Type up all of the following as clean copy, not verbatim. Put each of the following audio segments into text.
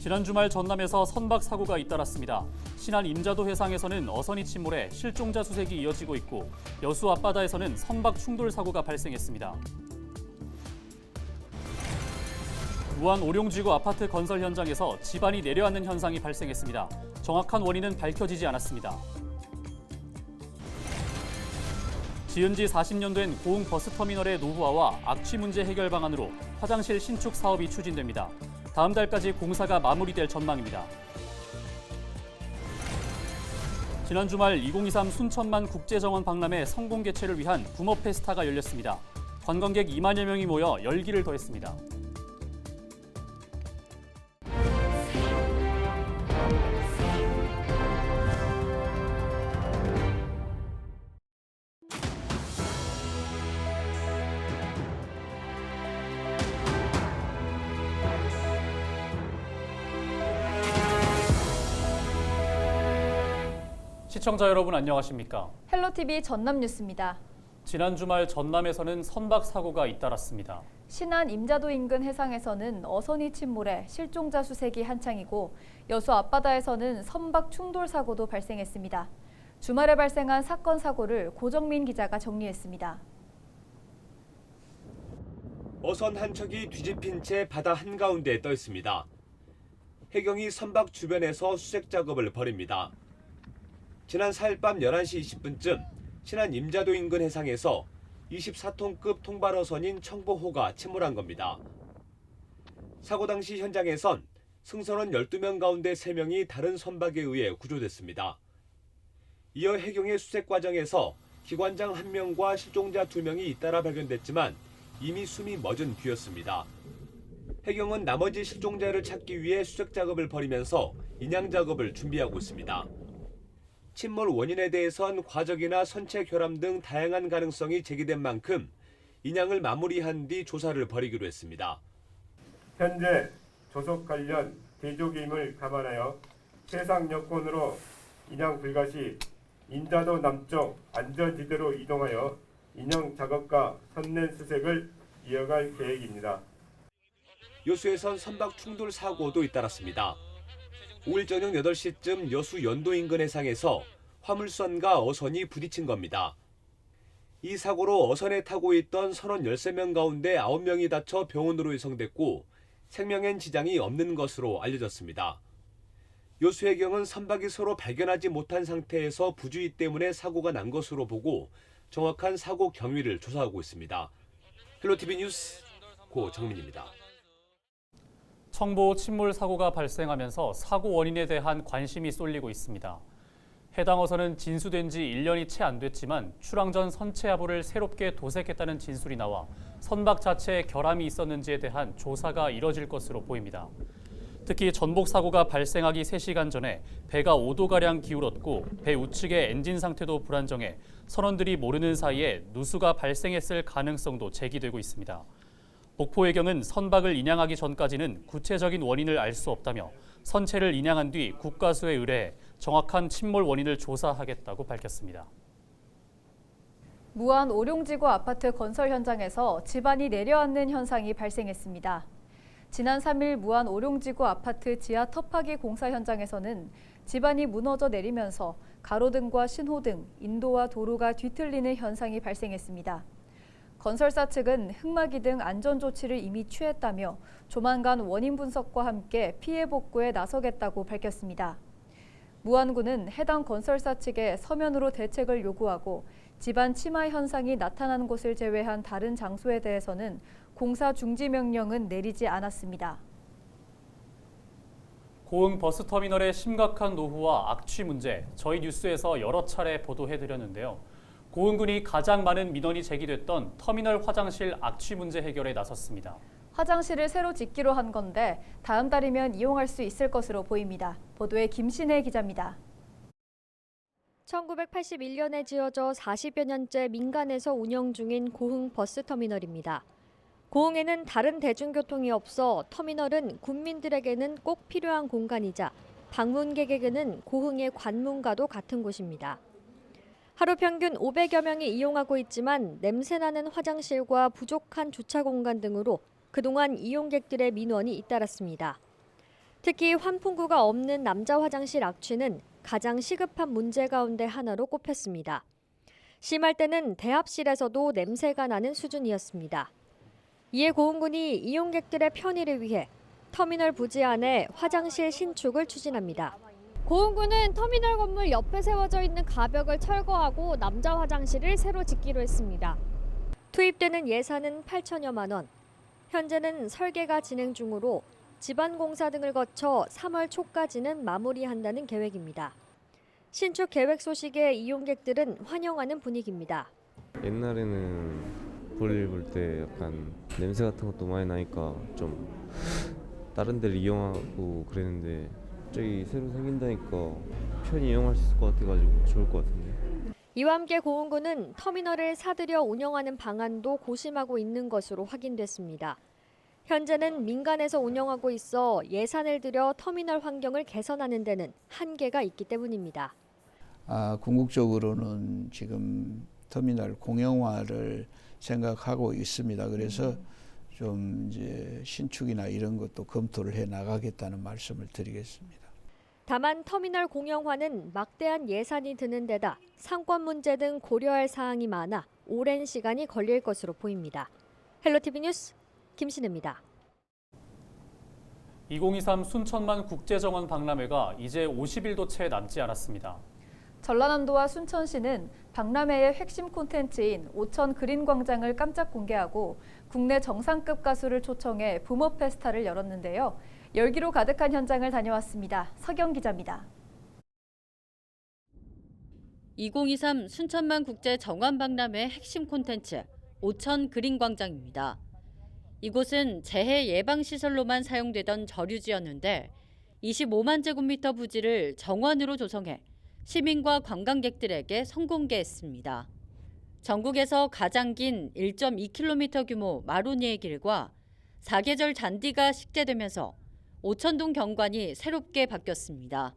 지난 주말 전남에서 선박 사고가 잇따랐습니다. 신안 임자도 해상에서는 어선이 침몰해 실종자 수색이 이어지고 있고 여수 앞바다에서는 선박 충돌 사고가 발생했습니다. 무안 오룡지구 아파트 건설 현장에서 지반이 내려앉는 현상이 발생했습니다. 정확한 원인은 밝혀지지 않았습니다. 지은 지 40년 된 고흥 버스터미널의 노후화와 악취 문제 해결 방안으로 화장실 신축 사업이 추진됩니다. 다음 달까지 공사가 마무리될 전망입니다. 지난 주말 2023 순천만 국제정원 박람회 성공 개최를 위한 붐업 페스타가 열렸습니다. 관광객 2만여 명이 모여 열기를 더했습니다. 시청자 여러분 안녕하십니까? 헬로티비 전남 뉴스입니다. 지난 주말 전남에서는 선박 사고가 잇따랐습니다. 신안 임자도 인근 해상에서는 어선이 침몰해 실종자 수색이 한창이고 여수 앞바다에서는 선박 충돌 사고도 발생했습니다. 주말에 발생한 사건 사고를 고정민 기자가 정리했습니다. 어선 한 척이 뒤집힌 채 바다 한가운데에 떠 있습니다. 해경이 선박 주변에서 수색 작업을 벌입니다. 지난 4일 밤 11시 20분쯤 신안 임자도 인근 해상에서 24톤급 통발어선인 청보호가 침몰한 겁니다. 사고 당시 현장에선 승선원 12명 가운데 3명이 다른 선박에 의해 구조됐습니다. 이어 해경의 수색 과정에서 기관장 1명과 실종자 2명이 잇따라 발견됐지만 이미 숨이 멎은 뒤였습니다. 해경은 나머지 실종자를 찾기 위해 수색 작업을 벌이면서 인양 작업을 준비하고 있습니다. 침몰 원인에 대해선 과적이나 선체 결함 등 다양한 가능성이 제기된 만큼 인양을 마무리한 뒤 조사를 벌이기로 했습니다. 현재 조속 관련 대조기임을 감안하여 해상 여건으로 인양 불가 시 임자도 남쪽 안전지대로 이동하여 인양 작업과 선내 수색을 이어갈 계획입니다. 여수에선 선박 충돌 사고도 잇따랐습니다. 5일 저녁 8시쯤 여수 연도 인근 해상에서 화물선과 어선이 부딪힌 겁니다. 이 사고로 어선에 타고 있던 선원 13명 가운데 9명이 다쳐 병원으로 이송됐고 생명엔 지장이 없는 것으로 알려졌습니다. 여수해경은 선박이 서로 발견하지 못한 상태에서 부주의 때문에 사고가 난 것으로 보고 정확한 사고 경위를 조사하고 있습니다. 헬로티비 뉴스 고정민입니다. 청보 침몰 사고가 발생하면서 사고 원인에 대한 관심이 쏠리고 있습니다. 해당 어선은 진수된 지 1년이 채 안 됐지만 출항 전 선체 하부를 새롭게 도색했다는 진술이 나와 선박 자체에 결함이 있었는지에 대한 조사가 이뤄질 것으로 보입니다. 특히 전복 사고가 발생하기 3시간 전에 배가 5도가량 기울었고 배 우측의 엔진 상태도 불안정해 선원들이 모르는 사이에 누수가 발생했을 가능성도 제기되고 있습니다. 목포해경은 선박을 인양하기 전까지는 구체적인 원인을 알 수 없다며 선체를 인양한 뒤 국과수에 의뢰해 정확한 침몰 원인을 조사하겠다고 밝혔습니다. 무안 오룡지구 아파트 건설 현장에서 지반이 내려앉는 현상이 발생했습니다. 지난 3일 무안 오룡지구 아파트 지하 터파기 공사 현장에서는 지반이 무너져 내리면서 가로등과 신호등, 인도와 도로가 뒤틀리는 현상이 발생했습니다. 건설사 측은 흙막이 등 안전조치를 이미 취했다며 조만간 원인 분석과 함께 피해 복구에 나서겠다고 밝혔습니다. 무안구는 해당 건설사 측에 서면으로 대책을 요구하고 지반 침하 현상이 나타난 곳을 제외한 다른 장소에 대해서는 공사 중지 명령은 내리지 않았습니다. 고흥 버스터미널의 심각한 노후와 악취 문제, 저희 뉴스에서 여러 차례 보도해드렸는데요. 고흥군이 가장 많은 민원이 제기됐던 터미널 화장실 악취 문제 해결에 나섰습니다. 화장실을 새로 짓기로 한 건데 다음 달이면 이용할 수 있을 것으로 보입니다. 보도에 김신혜 기자입니다. 1981년에 지어져 40여 년째 민간에서 운영 중인 고흥 버스터미널입니다. 고흥에는 다른 대중교통이 없어 터미널은 국민들에게는 꼭 필요한 공간이자 방문객에게는 고흥의 관문과도 같은 곳입니다. 하루 평균 500여 명이 이용하고 있지만 냄새나는 화장실과 부족한 주차 공간 등으로 그동안 이용객들의 민원이 잇따랐습니다. 특히 환풍구가 없는 남자 화장실 악취는 가장 시급한 문제 가운데 하나로 꼽혔습니다. 심할 때는 대합실에서도 냄새가 나는 수준이었습니다. 이에 고흥군이 이용객들의 편의를 위해 터미널 부지 안에 화장실 신축을 추진합니다. 고흥군은 터미널 건물 옆에 세워져 있는 가벽을 철거하고 남자 화장실을 새로 짓기로 했습니다. 투입되는 예산은 8천여만 원. 현재는 설계가 진행 중으로 집안 공사 등을 거쳐 3월 초까지는 마무리한다는 계획입니다. 신축 계획 소식에 이용객들은 환영하는 분위기입니다. 옛날에는 볼일 볼 때 약간 냄새 같은 것도 많이 나니까 좀 다른 데를 이용하고 그랬는데 저기 새로 생긴다니까 편히 이용할 수 있을 것 같아가지고 좋을 것 같은데. 이와 함께 고흥군은 터미널을 사들여 운영하는 방안도 고심하고 있는 것으로 확인됐습니다. 현재는 민간에서 운영하고 있어 예산을 들여 터미널 환경을 개선하는 데는 한계가 있기 때문입니다. 궁극적으로는 지금 터미널 공영화를 생각하고 있습니다. 그래서 좀 이제 신축이나 이런 것도 검토를 해 나가겠다는 말씀을 드리겠습니다. 다만 터미널 공영화는 막대한 예산이 드는 데다 상권 문제 등 고려할 사항이 많아 오랜 시간이 걸릴 것으로 보입니다. 헬로티비 뉴스 김신혜입니다. 2023 순천만 국제정원 박람회가 이제 50일도 채 남지 않았습니다. 전라남도와 순천시는 박람회의 핵심 콘텐츠인 오천 그린광장을 깜짝 공개하고 국내 정상급 가수를 초청해 붐업 페스타를 열었는데요. 열기로 가득한 현장을 다녀왔습니다. 서경 기자입니다. 2023 순천만 국제 정원 박람회 핵심 콘텐츠 오천 그린광장입니다. 이곳은 재해 예방 시설로만 사용되던 저류지였는데 25만 제곱미터 부지를 정원으로 조성해 시민과 관광객들에게 선공개했습니다. 전국에서 가장 긴 1.2km 규모 마로니에 길과 사계절 잔디가 식재되면서 오천동 경관이 새롭게 바뀌었습니다.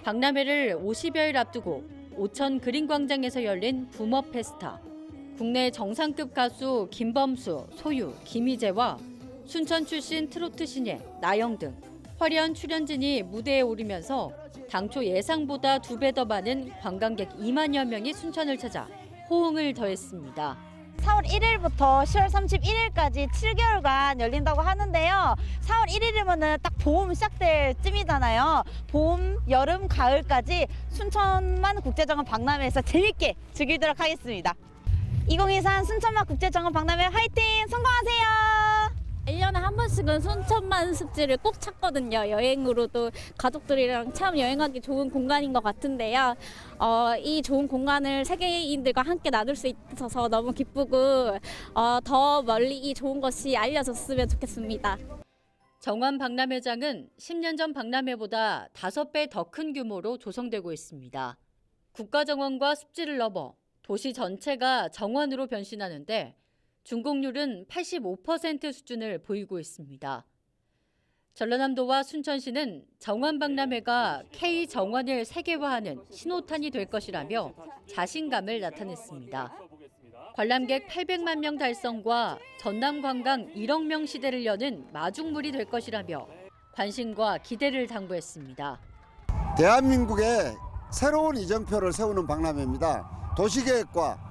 박람회를 50여일 앞두고 오천 그린광장에서 열린 붐업 페스타. 국내 정상급 가수 김범수, 소유, 김희재와 순천 출신 트로트 신예 나영 등 화려한 출연진이 무대에 오르면서 당초 예상보다 2배 더 많은 관광객 2만여 명이 순천을 찾아 호응을 더했습니다. 4월 1일부터 10월 31일까지 7개월간 열린다고 하는데요. 4월 1일이면은 딱 봄 시작될 쯤이잖아요. 봄, 여름, 가을까지 순천만 국제정원 박람회에서 재밌게 즐기도록 하겠습니다. 2023 순천만 국제정원 박람회 화이팅! 성공하세요! 1년에 한 번씩은 순천만 습지를 꼭 찾거든요. 여행으로도 가족들이랑 참 여행하기 좋은 공간인 것 같은데요. 이 좋은 공간을 세계인들과 함께 나눌 수 있어서 너무 기쁘고 더 멀리 이 좋은 것이 알려졌으면 좋겠습니다. 정원 박람회장은 10년 전 박람회보다 5배 더 큰 규모로 조성되고 있습니다. 국가정원과 습지를 넘어 도시 전체가 정원으로 변신하는데 준공률은 85% 수준을 보이고 있습니다. 전라남도와 순천시는 정원 박람회가 K정원을 세계화하는 신호탄이 될 것이라며 자신감을 나타냈습니다. 관람객 800만 명 달성과 전남 관광 1억 명 시대를 여는 마중물이 될 것이라며 관심과 기대를 당부했습니다. 대한민국의 새로운 이정표를 세우는 박람회입니다. 도시계획과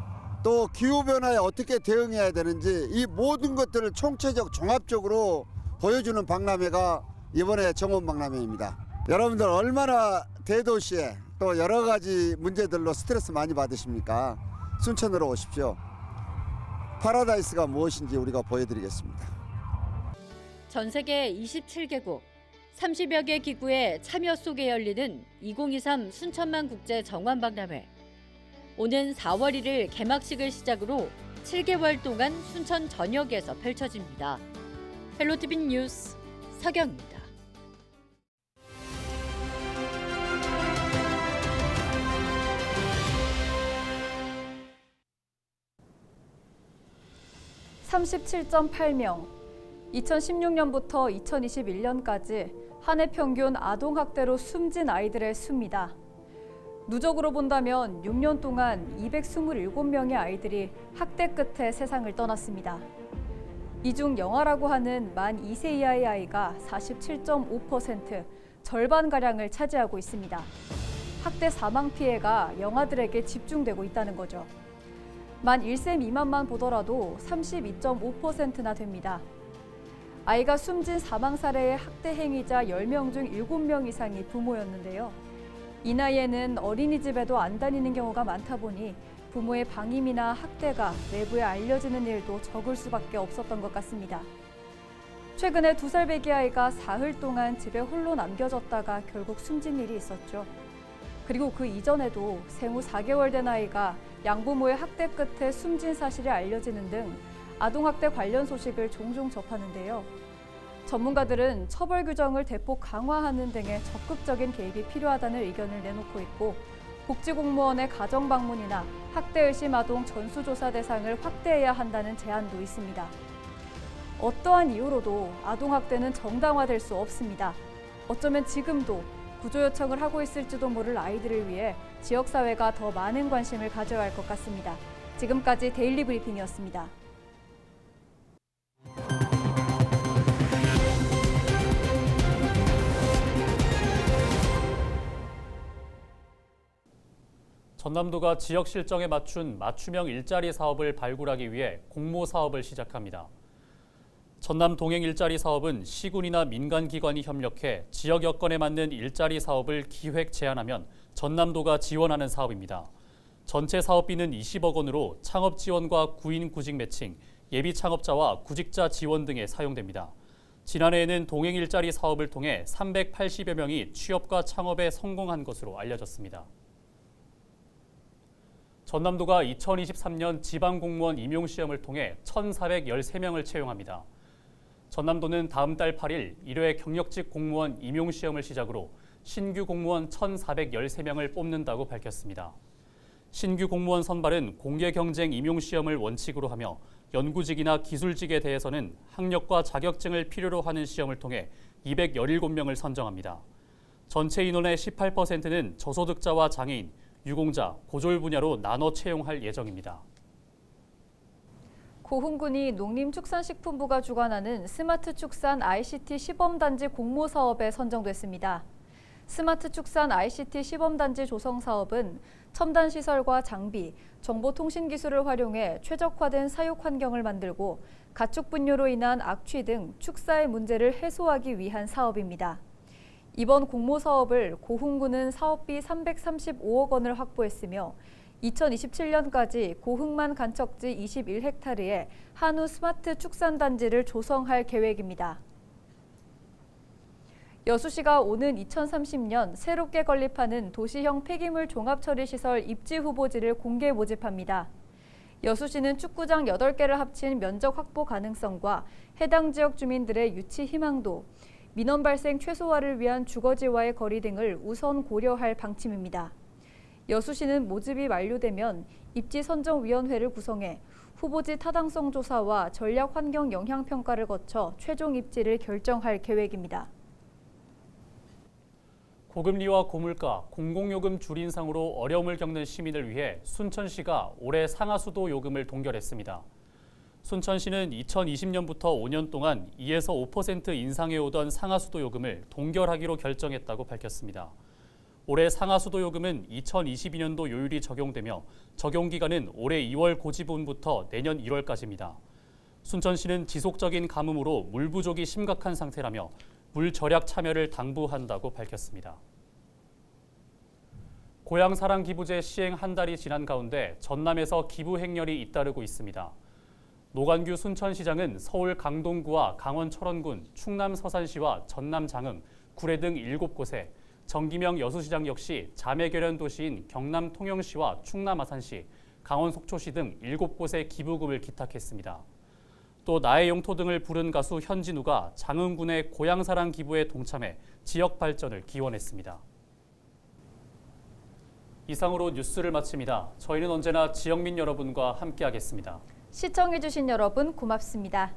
또 기후변화에 어떻게 대응해야 되는지 이 모든 것들을 총체적 종합적으로 보여주는 박람회가 이번에 정원박람회입니다. 여러분들 얼마나 대도시에 또 여러 가지 문제들로 스트레스 많이 받으십니까? 순천으로 오십시오. 파라다이스가 무엇인지 우리가 보여드리겠습니다. 전 세계 27개국 30여 개 기구의 참여 속에 열리는 2023 순천만 국제 정원 박람회. 오는 4월 1일 개막식을 시작으로 7개월 동안 순천 전역에서 펼쳐집니다. 헬로티비 뉴스 서경입니다. (37.8명) 2016년부터 2021년까지 한 해 평균 아동학대로 숨진 아이들의 수입니다. 누적으로 본다면 6년 동안 227명의 아이들이 학대 끝에 세상을 떠났습니다. 이 중 영아라고 하는 만 2세 이하의 아이가 47.5%, 절반가량을 차지하고 있습니다. 학대 사망 피해가 영아들에게 집중되고 있다는 거죠. 만 1세 미만만 보더라도 32.5%나 됩니다. 아이가 숨진 사망 사례의 학대 행위자 10명 중 7명 이상이 부모였는데요. 이 나이에는 어린이집에도 안 다니는 경우가 많다 보니 부모의 방임이나 학대가 외부에 알려지는 일도 적을 수밖에 없었던 것 같습니다. 최근에 2살 배기 아이가 사흘 동안 집에 홀로 남겨졌다가 결국 숨진 일이 있었죠. 그리고 그 이전에도 생후 4개월 된 아이가 양부모의 학대 끝에 숨진 사실이 알려지는 등 아동학대 관련 소식을 종종 접하는데요. 전문가들은 처벌 규정을 대폭 강화하는 등의 적극적인 개입이 필요하다는 의견을 내놓고 있고, 복지공무원의 가정방문이나 학대 의심 아동 전수조사 대상을 확대해야 한다는 제안도 있습니다. 어떠한 이유로도 아동학대는 정당화될 수 없습니다. 어쩌면 지금도 구조 요청을 하고 있을지도 모를 아이들을 위해 지역사회가 더 많은 관심을 가져야 할 것 같습니다. 지금까지 데일리 브리핑이었습니다. 전남도가 지역 실정에 맞춘 맞춤형 일자리 사업을 발굴하기 위해 공모 사업을 시작합니다. 전남 동행 일자리 사업은 시군이나 민간기관이 협력해 지역 여건에 맞는 일자리 사업을 기획 제안하면 전남도가 지원하는 사업입니다. 전체 사업비는 20억 원으로 창업 지원과 구인 구직 매칭, 예비 창업자와 구직자 지원 등에 사용됩니다. 지난해에는 동행 일자리 사업을 통해 380여 명이 취업과 창업에 성공한 것으로 알려졌습니다. 전남도가 2023년 지방공무원 임용시험을 통해 1,413명을 채용합니다. 전남도는 다음 달 8일 1회 경력직 공무원 임용시험을 시작으로 신규 공무원 1,413명을 뽑는다고 밝혔습니다. 신규 공무원 선발은 공개경쟁 임용시험을 원칙으로 하며 연구직이나 기술직에 대해서는 학력과 자격증을 필요로 하는 시험을 통해 217명을 선정합니다. 전체 인원의 18%는 저소득자와 장애인, 유공자, 고졸 분야로 나눠 채용할 예정입니다. 고흥군이 농림축산식품부가 주관하는 스마트 축산 ICT 시범단지 공모 사업에 선정됐습니다. 스마트 축산 ICT 시범단지 조성 사업은 첨단 시설과 장비, 정보통신 기술을 활용해 최적화된 사육 환경을 만들고 가축 분뇨로 인한 악취 등 축사의 문제를 해소하기 위한 사업입니다. 이번 공모 사업을 고흥군은 사업비 335억 원을 확보했으며 2027년까지 고흥만 간척지 21헥타르에 한우 스마트 축산단지를 조성할 계획입니다. 여수시가 오는 2030년 새롭게 건립하는 도시형 폐기물 종합처리시설 입지 후보지를 공개 모집합니다. 여수시는 축구장 8개를 합친 면적 확보 가능성과 해당 지역 주민들의 유치 희망도, 민원 발생 최소화를 위한 주거지와의 거리 등을 우선 고려할 방침입니다. 여수시는 모집이 만료되면 입지선정위원회를 구성해 후보지 타당성 조사와 전략 환경 영향 평가를 거쳐 최종 입지를 결정할 계획입니다. 고금리와 고물가, 공공요금 줄 인상으로 어려움을 겪는 시민을 위해 순천시가 올해 상하수도 요금을 동결했습니다. 순천시는 2020년부터 5년 동안 2에서 5% 인상해오던 상하수도 요금을 동결하기로 결정했다고 밝혔습니다. 올해 상하수도 요금은 2022년도 요율이 적용되며 적용 기간은 올해 2월 고지분부터 내년 1월까지입니다. 순천시는 지속적인 가뭄으로 물 부족이 심각한 상태라며 물 절약 참여를 당부한다고 밝혔습니다. 고향사랑 기부제 시행 한 달이 지난 가운데 전남에서 기부 행렬이 잇따르고 있습니다. 노관규 순천시장은 서울 강동구와 강원 철원군, 충남 서산시와 전남 장흥, 구례 등 7곳에, 정기명 여수시장 역시 자매결연 도시인 경남 통영시와 충남 아산시, 강원 속초시 등 7곳에 기부금을 기탁했습니다. 또 나의 영토 등을 부른 가수 현진우가 장흥군의 고향사랑 기부에 동참해 지역 발전을 기원했습니다. 이상으로 뉴스를 마칩니다. 저희는 언제나 지역민 여러분과 함께하겠습니다. 시청해주신 여러분 고맙습니다.